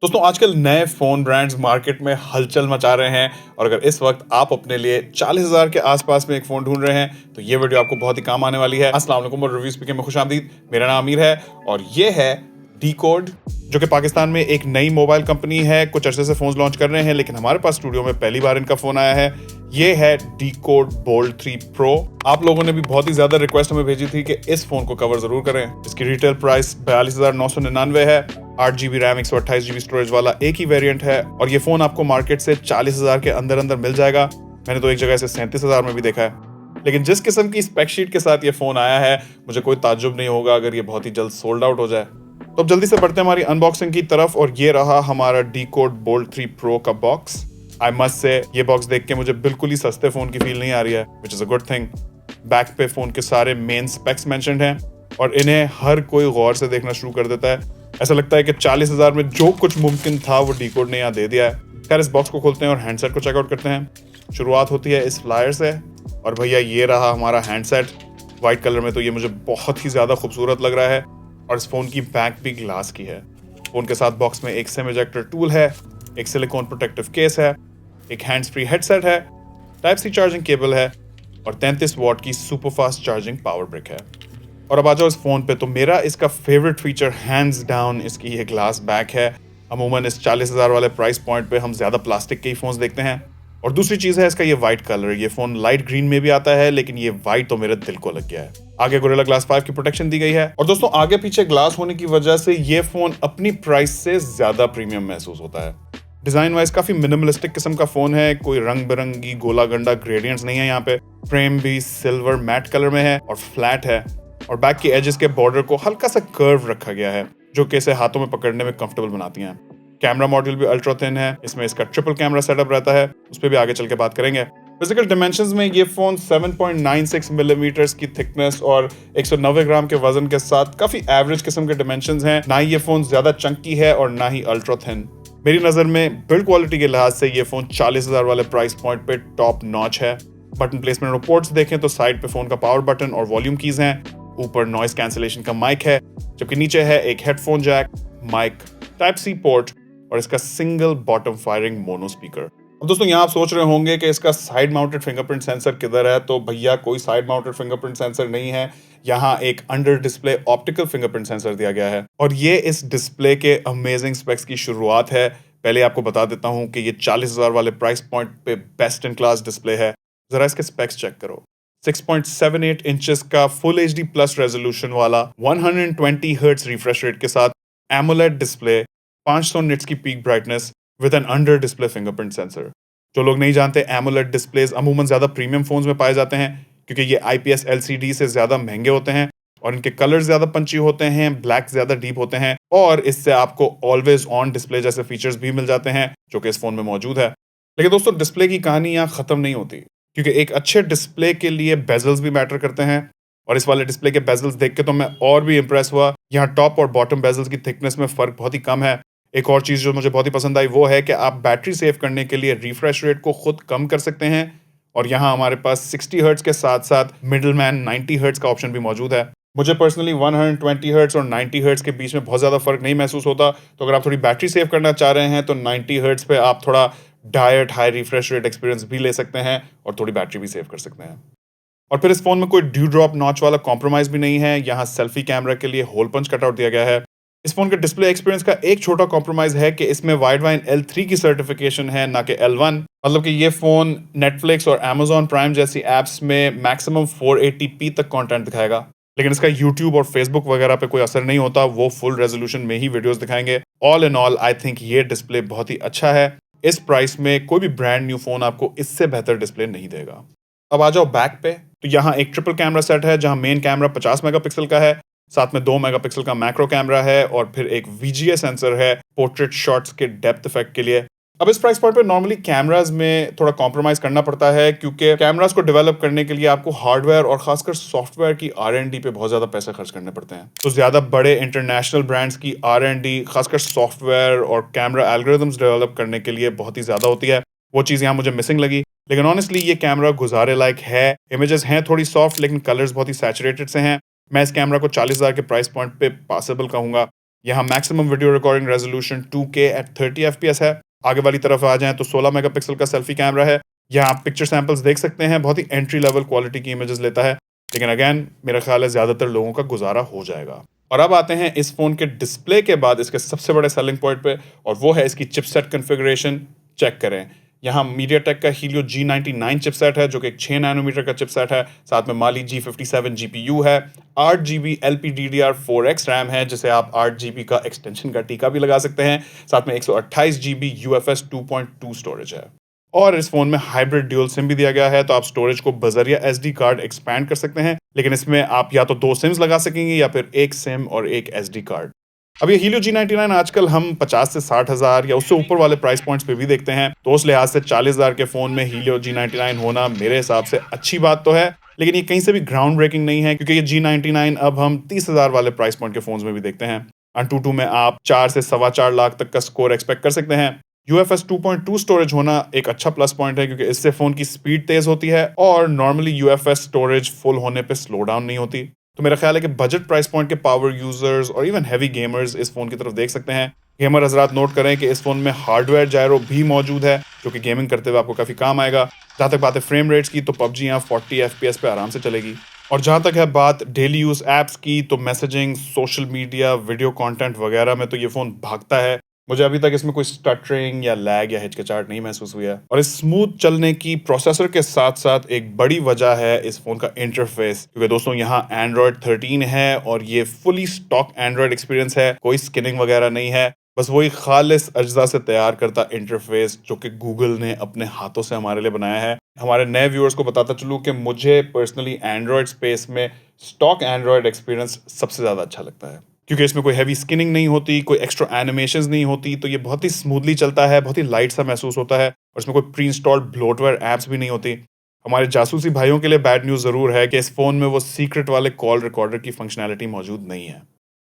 दोस्तों आजकल नए फ़ोन ब्रांड्स मार्केट में हलचल मचा रहे हैं और अगर इस वक्त आप अपने लिए 40,000 के आसपास में एक फ़ोन ढूंढ रहे हैं तो ये वीडियो आपको बहुत ही काम आने वाली है। अस्सलाम वालेकुम और रिव्यू स्पीकर में खुशामदीद। मेरा नाम आमिर है और ये है डीकोड, जो कि पाकिस्तान में एक नई मोबाइल कंपनी है। कुछ अरसे से फ़ोन लॉन्च कर रहे हैं लेकिन हमारे पास स्टूडियो में पहली बार इनका फ़ोन आया है। ये है डीकोड बोल्ड 3 प्रो। आप लोगों ने भी बहुत ही ज्यादा रिक्वेस्ट हमें भेजी थी कि इस फोन को कवर जरूर करें। इसकी रिटेल प्राइस 42,999 है। 8 GB रैम 128 GB स्टोरेज वाला एक ही वेरिएंट है और ये फोन आपको मार्केट से 40,000 के अंदर अंदर मिल जाएगा। मैंने तो एक जगह से 37,000 में भी देखा है। लेकिन जिस किस्म की स्पेक शीट के साथ ये फोन आया है, मुझे कोई ताज्जुब नहीं होगा अगर ये बहुत ही जल्द सोल्ड आउट हो जाए। तो अब जल्दी से बढ़ते हैं हमारी अनबॉक्सिंग की तरफ और ये रहा हमारा डीकोड बोल्ड 3 प्रो का बॉक्स। आई मस्ट से ये बॉक्स देख के मुझे बिल्कुल ही सस्ते फोन की फील नहीं आ रही है, which is a good thing. Back पे फोन के सारे मेन स्पेक्स मेंशन्ड हैं और इन्हें हर कोई गौर से देखना शुरू कर देता है। ऐसा लगता है कि 40,000 में जो कुछ मुमकिन था वो डीकोड ने यहाँ दे दिया है। खैर, इस बॉक्स को खोलते हैं और हैंडसेट को चेकआउट करते हैं। शुरुआत होती है इस फ्लायर से और भैया ये रहा हमारा हैंडसेट। व्हाइट कलर में तो ये मुझे बहुत ही ज्यादा खूबसूरत लग रहा है और इस फोन की बैक भी ग्लास की है। फोन के साथ बॉक्स में एक सिम इजेक्टर टूल है, एक सिलिकॉन प्रोटेक्टिव केस है, एक हैंड्स फ्री हेडसेट है, टाइप सी चार्जिंग केबल है और 33 वॉट की super fast charging power brick है। और अब आ जाओ इस फोन पे, तो मेरा इसका फेवरेट फीचर हैंड्स डाउन इसकी ये ग्लास बैक है। अमूमन इस 40,000 वाले प्राइस पॉइंट पे हम ज्यादा प्लास्टिक के ही फोन्स देखते हैं। और दूसरी चीज है इसका ये व्हाइट कलर। ये फोन लाइट ग्रीन में भी आता है लेकिन ये व्हाइट तो मेरे दिल को लग गया है। आगे गोरिल्ला ग्लास 5 की प्रोटेक्शन दी गई है और दोस्तों आगे पीछे ग्लास होने की वजह से ये फोन अपनी प्राइस से ज्यादा प्रीमियम महसूस होता है। डिजाइन वाइज काफी मिनिमलिस्टिक किस्म का फोन है। कोई रंग बिरंगी गोला गंडा ग्रेडियंट्स नहीं है यहाँ पे। फ्रेम भी सिल्वर मैट कलर में है और फ्लैट है और बैक की एजेस के बॉर्डर को हल्का सा कर्व रखा गया है जो कि इसे हाथों में पकड़ने में कंफर्टेबल बनाती हैं। कैमरा मॉड्यूल भी अल्ट्रा थिन है। इसमें इसका ट्रिपल कैमरा सेटअप रहता है, उस पर भी आगे चल के बात करेंगे। फिजिकल डायमेंशंस में ये फोन 7.96 मिलीमीटर की थिकनेस और 190 ग्राम के वजन के साथ काफी एवरेज किस्म के डायमेंशंस हैं। ना ही ये फोन ज्यादा चंकी है और ना ही अल्ट्रा थिन। मेरी नजर में बिल्ड क्वालिटी के लिहाज से ये फोन 40,000 वाले प्राइस पॉइंट पे टॉप नॉच है। बटन प्लेसमेंट और पोर्ट्स देखें तो साइड पे फोन का पावर बटन और वॉल्यूम कीज हैं। ऊपर नॉइस कैंसिलेशन का माइक है, जबकि नीचे है एक headphone jack, mic, type C port और इसका single bottom firing mono speaker. अब दोस्तों यहाँ आप सोच रहे होंगे कि इसका साइड माउंटेड फिंगरप्रिंट सेंसर किधर है, तो भैया कोई साइड माउंटेड फिंगरप्रिंट सेंसर नहीं है। यहाँ एक under display optical fingerprint sensor दिया गया है और ये इस डिस्प्ले के अमेजिंग स्पेक्स की शुरुआत है। पहले आपको बता देता हूँ कि ये 40,000 वाले प्राइस पॉइंट पे बेस्ट इन क्लास डिस्प्ले है। जरा इसके स्पेक्स चेक करो। 6.78 इंचेस का फुल HD प्लस रेजोल्यूशन वाला 120 हर्ट्ज रिफ्रेश रेट के साथ एमोलेड डिस्प्ले, 500 निट्स की peak brightness with an under display fingerprint sensor. जो लोग नहीं जानते, एमोलेड डिस्प्लेस अमूमन ज्यादा प्रीमियम फोन्स में पाए जाते हैं क्योंकि ये IPS LCD से ज्यादा महंगे होते हैं और इनके कलर ज्यादा पंची होते हैं, ब्लैक ज्यादा डीप होते हैं और इससे आपको ऑलवेज ऑन डिस्प्ले जैसे फीचर्स भी मिल जाते हैं जो कि इस फोन में मौजूद है। लेकिन दोस्तों डिस्प्ले की कहानी यहाँ खत्म नहीं होती क्योंकि एक अच्छे डिस्प्ले के लिए बेजल्स भी मैटर करते हैं और इस वाले डिस्प्ले के बेजल्स देख के तो मैं और भी इंप्रेस हुआ। यहाँ टॉप और बॉटम बेजल्स की थिकनेस में फर्क बहुत ही कम है। एक और चीज जो मुझे बहुत ही पसंद आई वो है कि आप बैटरी सेव करने के लिए रिफ्रेश रेट को खुद कम कर सकते हैं और यहाँ हमारे पास 60 हर्ट्ज के साथ साथ मिडिल मैन 90 हर्ट्ज का ऑप्शन भी मौजूद है। मुझे पर्सनली 120 हर्ट्ज और 90 हर्ट्ज के बीच में बहुत ज्यादा फर्क नहीं महसूस होता, तो अगर आप थोड़ी बैटरी सेव करना चाह रहे हैं तो 90 हर्ट्ज पे आप थोड़ा direct high refresh rate experience भी ले सकते हैं और थोड़ी बैटरी भी सेव कर सकते हैं। और फिर इस फोन में कोई ड्यू ड्रॉप नॉच वाला कॉम्प्रोमाइज भी नहीं है। यहाँ सेल्फी कैमरा के लिए होल पंच कटआउट दिया गया है। इस फोन के डिस्प्ले एक्सपीरियंस का एक छोटा कॉम्प्रोमाइज है कि इसमें वाइडवाइन L3 की सर्टिफिकेशन है, ना कि L1। मतलब कि ये फोन नेटफ्लिक्स और Amazon प्राइम जैसी एप्स में मैक्सिमम 480p तक कंटेंट दिखाएगा, लेकिन इसका YouTube और Facebook वगैरह पे कोई असर नहीं होता। वो फुल रेजोल्यूशन में ही वीडियोस दिखाएंगे। All in all I think ये डिस्प्ले बहुत ही अच्छा है। इस प्राइस में कोई भी ब्रांड न्यू फोन आपको इससे बेहतर डिस्प्ले नहीं देगा। अब आ जाओ बैक पे, तो यहाँ एक ट्रिपल कैमरा सेट है जहाँ मेन कैमरा 50 मेगापिक्सल का है, साथ में 2 मेगापिक्सल का मैक्रो कैमरा है और फिर एक VGA सेंसर है पोर्ट्रेट शॉट्स के डेप्थ इफेक्ट के लिए। अब इस प्राइस पॉइंट पे नॉर्मली कैमरास में थोड़ा कॉम्प्रोमाइज करना पड़ता है क्योंकि कैमरास को डेवलप करने के लिए आपको हार्डवेयर और खासकर सॉफ्टवेयर की R&D पे बहुत ज्यादा पैसे खर्च करने पड़ते हैं। तो ज्यादा बड़े इंटरनेशनल ब्रांड्स की R&D खासकर सॉफ्टवेयर और कैमरा एल्गोरिथम्स डेवलप करने के लिए बहुत ही ज्यादा होती है। वो चीज यहाँ मुझे मिसिंग लगी। लेकिन ऑनेस्टली ये कैमरा गुजारे लायक है। इमेजेस हैं थोड़ी सॉफ्ट लेकिन कलर्स बहुत ही सैचुरेटेड से हैं। मैं इस कैमरा को 40,000 के प्राइस पॉइंट पे पॉसिबल कहूंगा। यहाँ maximum video recording resolution 2K at 30 FPS है। आगे वाली तरफ आ जाएं तो 16 मेगापिक्सल का सेल्फी कैमरा है। यहाँ आप पिक्चर सैंपल्स देख सकते हैं, बहुत ही एंट्री लेवल क्वालिटी की इमेजेस लेता है, लेकिन अगेन मेरा ख्याल है ज़्यादातर लोगों का गुजारा हो जाएगा। और अब आते हैं इस फ़ोन के डिस्प्ले के बाद इसके सबसे बड़े सेलिंग पॉइंट पे, और वो है इसकी चिपसेट कन्फिगरेशन। चेक करें, यहाँ MediaTek का Helio G99 चिपसेट है जो कि एक 6 नैनोमीटर का चिपसेट है। साथ में Mali G57 GPU है, 8GB LPDDR4X रैम है जिसे आप 8GB का एक्सटेंशन का टीका भी लगा सकते हैं। साथ में 128GB UFS 2.2 स्टोरेज है, और इस फोन में हाइब्रिड ड्यूल सिम भी दिया गया है, तो आप स्टोरेज को बजरिया SD कार्ड एक्सपैंड कर सकते हैं, लेकिन इसमें आप या तो 2 सिम्स लगा सकेंगे या फिर एक सिम और एक SD कार्ड। अब ये Helio G99 आजकल हम 50 से 60 हज़ार या उससे ऊपर वाले प्राइस पॉइंट्स पे भी देखते हैं, तो उस लिहाज से 40 हज़ार के फ़ोन में Helio G99 होना मेरे हिसाब से अच्छी बात तो है, लेकिन ये कहीं से भी ग्राउंड ब्रेकिंग नहीं है, क्योंकि ये G99 अब हम 30 हज़ार वाले प्राइस पॉइंट के फ़ोन्स में भी देखते हैं। AnTuTu में आप 4 से 4.25 लाख तक का स्कोर एक्सपेक्ट कर सकते हैं। UFS 2.2 स्टोरेज होना एक अच्छा प्लस पॉइंट है, क्योंकि इससे फ़ोन की स्पीड तेज़ होती है और नॉर्मली UFS स्टोरेज फुल होने पे स्लो डाउन नहीं होती। तो मेरा ख्याल है कि बजट प्राइस पॉइंट के पावर यूजर्स और इवन हैवी गेमर्स इस फ़ोन की तरफ देख सकते हैं। गेमर हजरात नोट करें कि इस फ़ोन में हार्डवेयर जायरो भी मौजूद है, जो कि गेमिंग करते हुए आपको काफ़ी काम आएगा। जहाँ तक बात है फ्रेम रेट्स की, तो PUBG यहाँ 40 FPS पे आराम से चलेगी। और जहाँ तक है बात डेली यूज़ ऐप्स की, तो messaging, social media, video content वगैरह में तो ये फ़ोन भागता है। मुझे अभी तक इसमें कोई स्टटरिंग या लैग या हिचकिचाहट नहीं महसूस हुई है। और इस स्मूथ चलने की प्रोसेसर के साथ साथ एक बड़ी वजह है इस फ़ोन का इंटरफेस, क्योंकि दोस्तों यहाँ Android 13 है और ये फुली स्टॉक एंड्रॉयड एक्सपीरियंस है, कोई स्किनिंग वगैरह नहीं है, बस वही खालिस अज्जा से तैयार करता इंटरफेस जो कि गूगल ने अपने हाथों से हमारे लिए बनाया है। हमारे नए व्यूअर्स को बताता चलूँ कि मुझे पर्सनली एंड्रॉयड स्पेस में स्टॉक एंड्रॉयड एक्सपीरियंस सबसे ज़्यादा अच्छा लगता है, क्योंकि इसमें कोई हैवी स्किनिंग नहीं होती, कोई एक्स्ट्रा एनिमेशंस नहीं होती, तो ये बहुत ही स्मूथली चलता है, बहुत ही लाइट सा महसूस होता है, और इसमें कोई प्री इंस्टॉल्ड ब्लोटवेयर ऐप्स भी नहीं होती। हमारे जासूसी भाइयों के लिए बैड न्यूज़ ज़रूर है कि इस फ़ोन में वो सीक्रेट वाले कॉल रिकॉर्डर की फंक्शनैलिटी मौजूद नहीं है।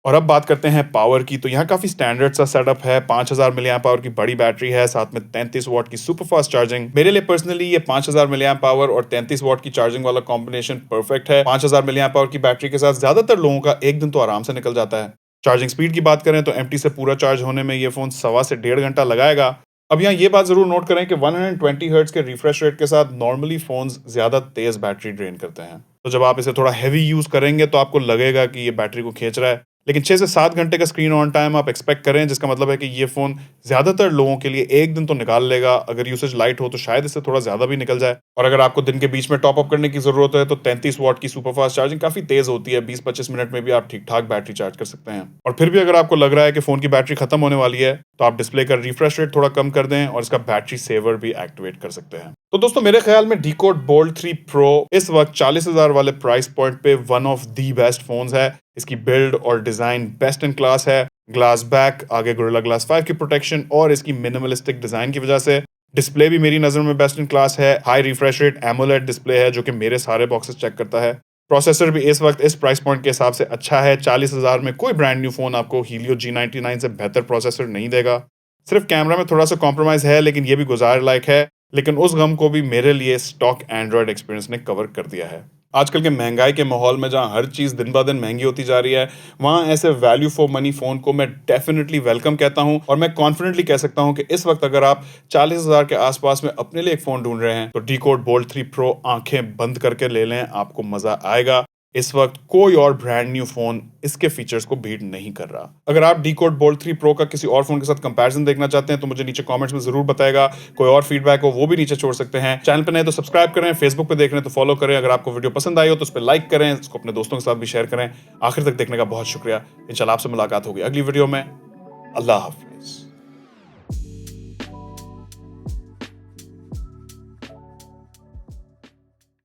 और अब बात करते हैं पावर की, तो यहाँ काफ़ी स्टैंडर्ड सा सेटअप है। 5000 मिली एम्प आवर की बड़ी बैटरी है, साथ में 33 वाट की सुपर फास्ट चार्जिंग। मेरे लिए पर्सनली ये 5000 मिली एम्प आवर और 33 वाट की चार्जिंग वाला कॉम्बिनेशन परफेक्ट है। 5000 मिली एम्प आवर की बैटरी के साथ ज़्यादातर लोगों का एक दिन तो आराम से निकल जाता है। चार्जिंग स्पीड की बात करें तो एम्प्टी से पूरा चार्ज होने में ये फ़ोन 1.25 से 1.5 घंटा लगाएगा। अब यहाँ ये बात ज़रूर नोट करें कि 120 हर्ट्ज के रिफ्रेश रेट के साथ नॉर्मली फ़ोन्स ज़्यादा तेज़ बैटरी ड्रेन करते हैं, तो जब आप इसे थोड़ा हैवी यूज़ करेंगे तो आपको लगेगा कि ये बैटरी को खींच रहा है, लेकिन 6 से 7 घंटे का स्क्रीन ऑन टाइम आप एक्सपेक्ट करें, जिसका मतलब है कि ये फ़ोन ज़्यादातर लोगों के लिए एक दिन तो निकाल लेगा। अगर यूसेज लाइट हो तो शायद इससे थोड़ा ज़्यादा भी निकल जाए। और अगर आपको दिन के बीच में टॉप अप करने की ज़रूरत है तो 33 वाट की सुपर फास्ट चार्जिंग काफ़ी तेज़ होती है, 20-25 मिनट में भी आप ठीक ठाक बैटरी चार्ज कर सकते हैं। और फिर भी अगर आपको लग रहा है कि फ़ोन की बैटरी खत्म होने वाली है, तो आप डिस्प्ले का रिफ्रेश रेट थोड़ा कम कर दें और इसका बैटरी सेवर भी एक्टिवेट कर सकते हैं। तो दोस्तों मेरे ख्याल में Decode Bold 3 Pro इस वक्त 40,000 वाले प्राइस पॉइंट पे one of the best phones है। इसकी बिल्ड और डिजाइन बेस्ट इन क्लास है। ग्लास बैक, आगे गोरिल्ला ग्लास 5 की प्रोटेक्शन और इसकी मिनिमलिस्टिक डिजाइन की वजह से डिस्प्ले भी मेरी नजर में बेस्ट इन क्लास है। High refresh rate AMOLED display है जो कि मेरे सारे बॉक्सेस चेक करता है। प्रोसेसर भी इस वक्त इस प्राइस पॉइंट के हिसाब से अच्छा है। 40,000 में कोई ब्रांड न्यू फोन आपको Helio G99 से बेहतर प्रोसेसर नहीं देगा। सिर्फ कैमरा में थोड़ा सा कॉम्प्रोमाइज है, लेकिन ये भी गुजार लायक है। लेकिन उस गम को भी मेरे लिए स्टॉक एंड्रॉयड एक्सपीरियंस ने कवर कर दिया है। आजकल के महंगाई के माहौल में जहां हर चीज़ दिन ब दिन महंगी होती जा रही है, वहां ऐसे वैल्यू फॉर मनी फ़ोन को मैं डेफिनेटली वेलकम कहता हूं। और मैं कॉन्फिडेंटली कह सकता हूं कि इस वक्त अगर आप 40,000 के आसपास में अपने लिए एक फ़ोन ढूंढ रहे हैं तो Decode Bold 3 Pro आंखें बंद करके ले लें, आपको मज़ा आएगा। इस वक्त कोई और ब्रांड न्यू फोन इसके फीचर्स को बीट नहीं कर रहा। अगर आप Decode Bold 3 Pro का किसी और फोन के साथ कंपैरिजन देखना चाहते हैं तो मुझे नीचे कमेंट्स में जरूर बताएगा। कोई और फीडबैक हो वो भी नीचे छोड़ सकते हैं। चैनल पे नए तो सब्सक्राइब करें, फेसबुक पे देख रहे हैं तो फॉलो करें। अगर आपको वीडियो पसंद आई हो तो उस पर लाइक करें, इसको अपने दोस्तों के साथ भी शेयर करें। आखिर तक देखने का बहुत शुक्रिया। इंशाल्लाह आपसे मुलाकात होगी अगली वीडियो में। अल्लाह हाफ़िज़।